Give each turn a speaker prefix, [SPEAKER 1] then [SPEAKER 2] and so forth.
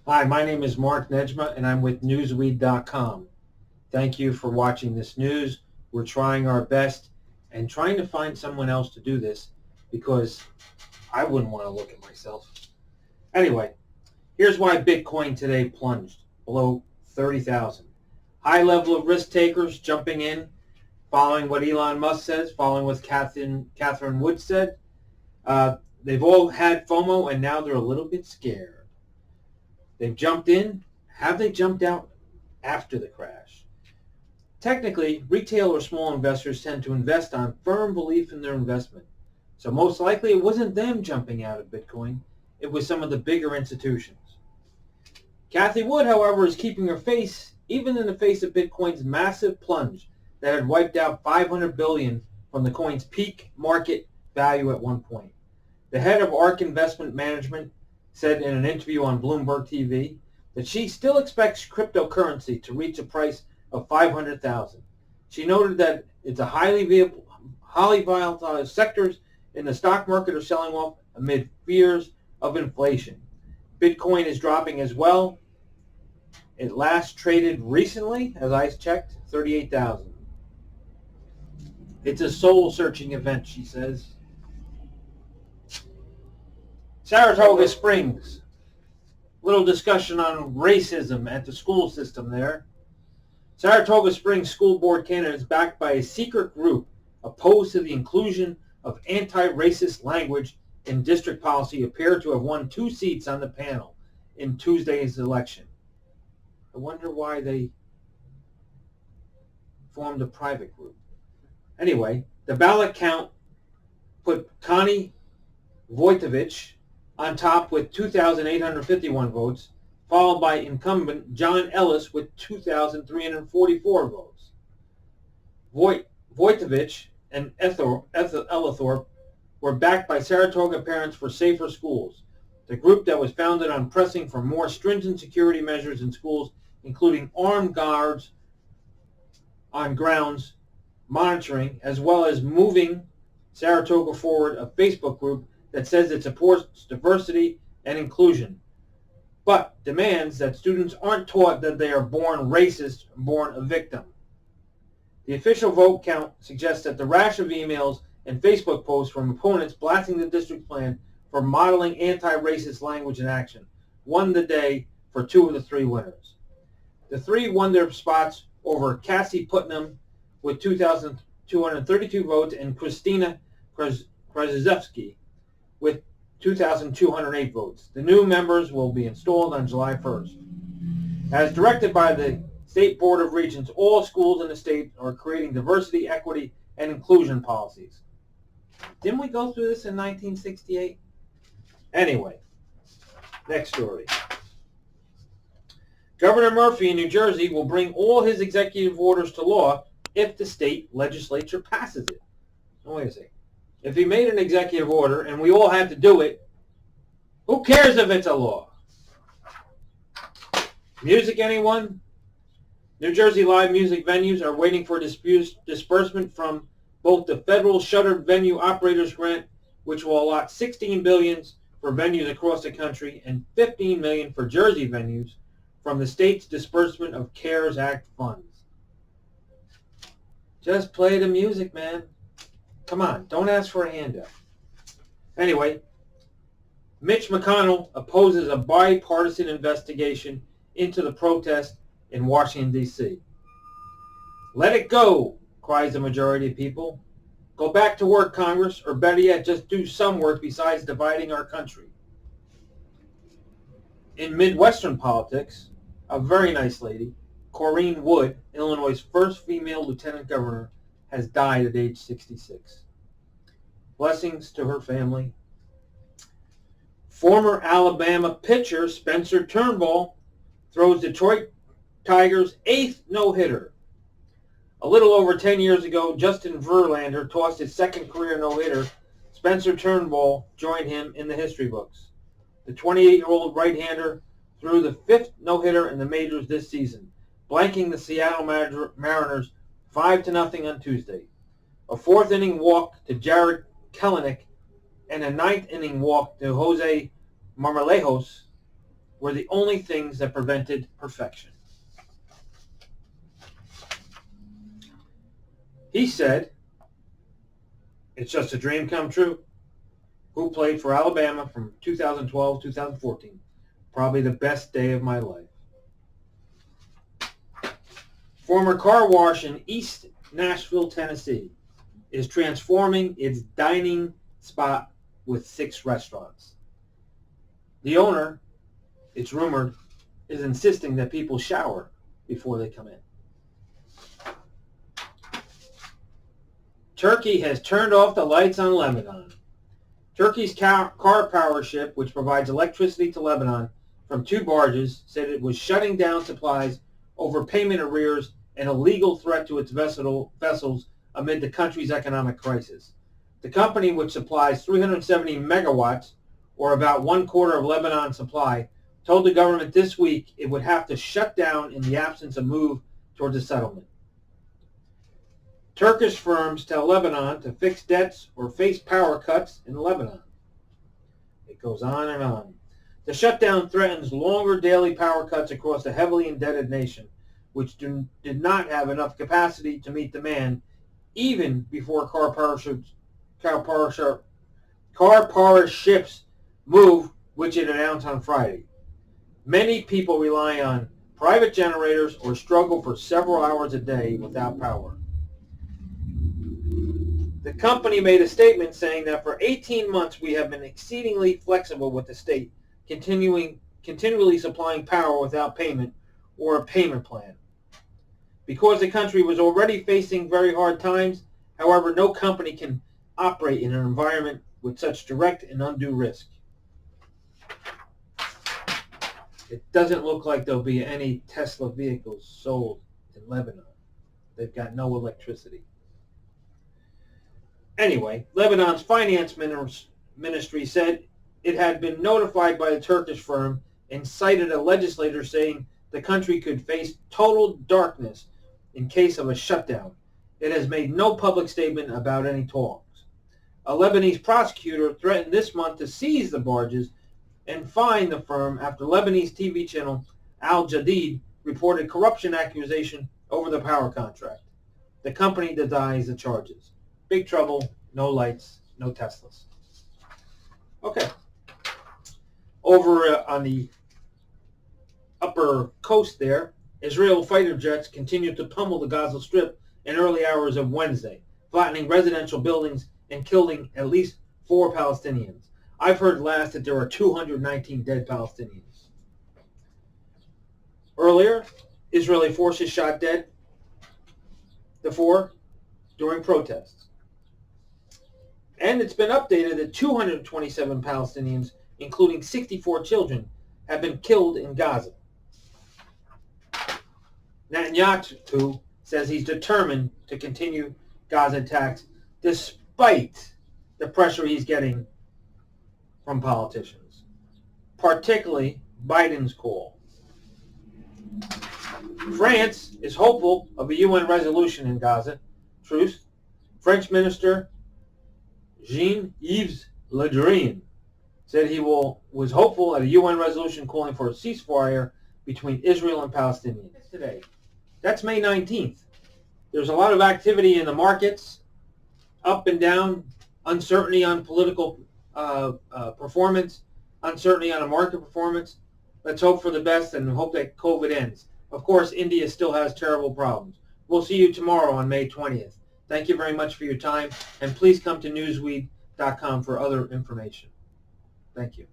[SPEAKER 1] Hi, my name is Mark Nejma, and I'm with Newsweed.com. Thank you for watching this news. We're trying our best and trying to find someone else to do this because I wouldn't want to look at myself. Anyway, here's why Bitcoin today plunged below 30,000. High level of risk takers jumping in, following what Elon Musk says, following what Catherine Wood said. They've all had FOMO, and now they're a little bit scared. They've jumped in. Have they jumped out after the crash? Technically, retail or small investors tend to invest on firm belief in their investment. So most likely it wasn't them jumping out of Bitcoin. It was some of the bigger institutions. Cathie Wood, however, is keeping her face, even in the face of Bitcoin's massive plunge that had wiped out $500 billion from the coin's peak market value at one point. The head of ARK Investment Management said in an interview on Bloomberg TV that she still expects cryptocurrency to reach a price of $500,000. She noted that it's a highly volatile sectors in the stock market are selling off amid fears of inflation. Bitcoin is dropping as well. It last traded recently, as I checked, 38,000. It's a soul-searching event, she says. Saratoga Springs. Little discussion on racism at the school system there. Saratoga Springs School Board candidates backed by a secret group opposed to the inclusion of anti-racist language in district policy appear to have won 2 seats on the panel in Tuesday's election. I wonder why they formed a private group. Anyway, the ballot count put Connie Wojtowicz on top with 2,851 votes, followed by incumbent John Ellis with 2,344 votes. Wojtowicz and Ellithorpe were backed by Saratoga Parents for Safer Schools, the group that was founded on pressing for more stringent security measures in schools, including armed guards on grounds monitoring, as well as moving Saratoga Forward, a Facebook group that says it supports diversity and inclusion, but demands that students aren't taught that they are born racist or born a victim. The official vote count suggests that the rash of emails and Facebook posts from opponents blasting the district plan for modeling anti-racist language and action won the day for 2 of the 3 winners. The 3 won their spots over Cassie Putnam with 2,232 votes and Christina Kraszewski with 2,208 votes. The new members will be installed on July 1st. As directed by the State Board of Regents, all schools in the state are creating diversity, equity, and inclusion policies. Didn't we go through this in 1968? Anyway, next story. Governor Murphy in New Jersey will bring all his executive orders to law if the state legislature passes it. Oh, wait a second. If he made an executive order and we all had to do it, who cares if it's a law? Music, anyone? New Jersey live music venues are waiting for disbursement from both the federal Shuttered Venue Operators Grant, which will allot $16 billion for venues across the country and $15 million for Jersey venues from the state's disbursement of CARES Act funds. Just play the music, man. Come on, don't ask for a handout. Anyway, Mitch McConnell opposes a bipartisan investigation into the protest in Washington, D.C. Let it go, cries the majority of people. Go back to work, Congress, or better yet, just do some work besides dividing our country. In Midwestern politics, a very nice lady, Corrine Wood, Illinois' first female lieutenant governor, has died at age 66. Blessings to her family. Former Alabama pitcher Spencer Turnbull throws Detroit Tigers' 8th no-hitter. A little over 10 years ago, Justin Verlander tossed his 2nd career no-hitter. Spencer Turnbull joined him in the history books. The 28-year-old right-hander threw the 5th no-hitter in the majors this season, blanking the Seattle Mariners 5-0 on Tuesday. A 4th-inning walk to Jared Kelenic and a 9th-inning walk to Jose Marmolejos were the only things that prevented perfection. He said, it's just a dream come true. Who played for Alabama from 2012 to 2014. Probably the best day of my life. Former car wash in East Nashville, Tennessee is transforming its dining spot with 6 restaurants. The owner, it's rumored, is insisting that people shower before they come in. Turkey has turned off the lights on Lebanon. Turkey's car power ship, which provides electricity to Lebanon from 2 barges, said it was shutting down supplies over payment arrears and a legal threat to its vessels amid the country's economic crisis. The company, which supplies 370 megawatts, or about 1/4 of Lebanon's supply, told the government this week it would have to shut down in the absence of move towards a settlement. Turkish firms tell Lebanon to fix debts or face power cuts in Lebanon. It goes on and on. The shutdown threatens longer daily power cuts across a heavily indebted nation, which did not have enough capacity to meet demand even before car power ships move, which it announced on Friday. Many people rely on private generators or struggle for several hours a day without power. The company made a statement saying that for 18 months we have been exceedingly flexible with the state, continually supplying power without payment or a payment plan. Because the country was already facing very hard times, however, no company can operate in an environment with such direct and undue risk. It doesn't look like there'll be any Tesla vehicles sold in Lebanon. They've got no electricity. Anyway, Lebanon's finance ministry said it had been notified by the Turkish firm and cited a legislator saying the country could face total darkness in case of a shutdown. It has made no public statement about any talks. A Lebanese prosecutor threatened this month to seize the barges and fine the firm after Lebanese TV channel Al Jadid reported corruption accusation over the power contract. The company denies the charges. Big trouble, no lights, no Teslas. Okay. Over on the upper coast there, Israel fighter jets continued to pummel the Gaza Strip in early hours of Wednesday, flattening residential buildings and killing at least 4 Palestinians. I've heard last that there are 219 dead Palestinians. Earlier, Israeli forces shot dead the 4 during protests. And it's been updated that 227 Palestinians, including 64 children, have been killed in Gaza. Netanyahu says he's determined to continue Gaza attacks despite the pressure he's getting from politicians, particularly Biden's call. France is hopeful of a UN resolution in Gaza. Truce. French Minister Jean-Yves Le Drian said he was hopeful at a UN resolution calling for a ceasefire between Israel and Palestinians. Today, that's May 19th. There's a lot of activity in the markets, up and down, uncertainty on political performance, uncertainty on a market performance. Let's hope for the best and hope that COVID ends. Of course, India still has terrible problems. We'll see you tomorrow on May 20th. Thank you very much for your time, and please come to newsweek.com for other information. Thank you.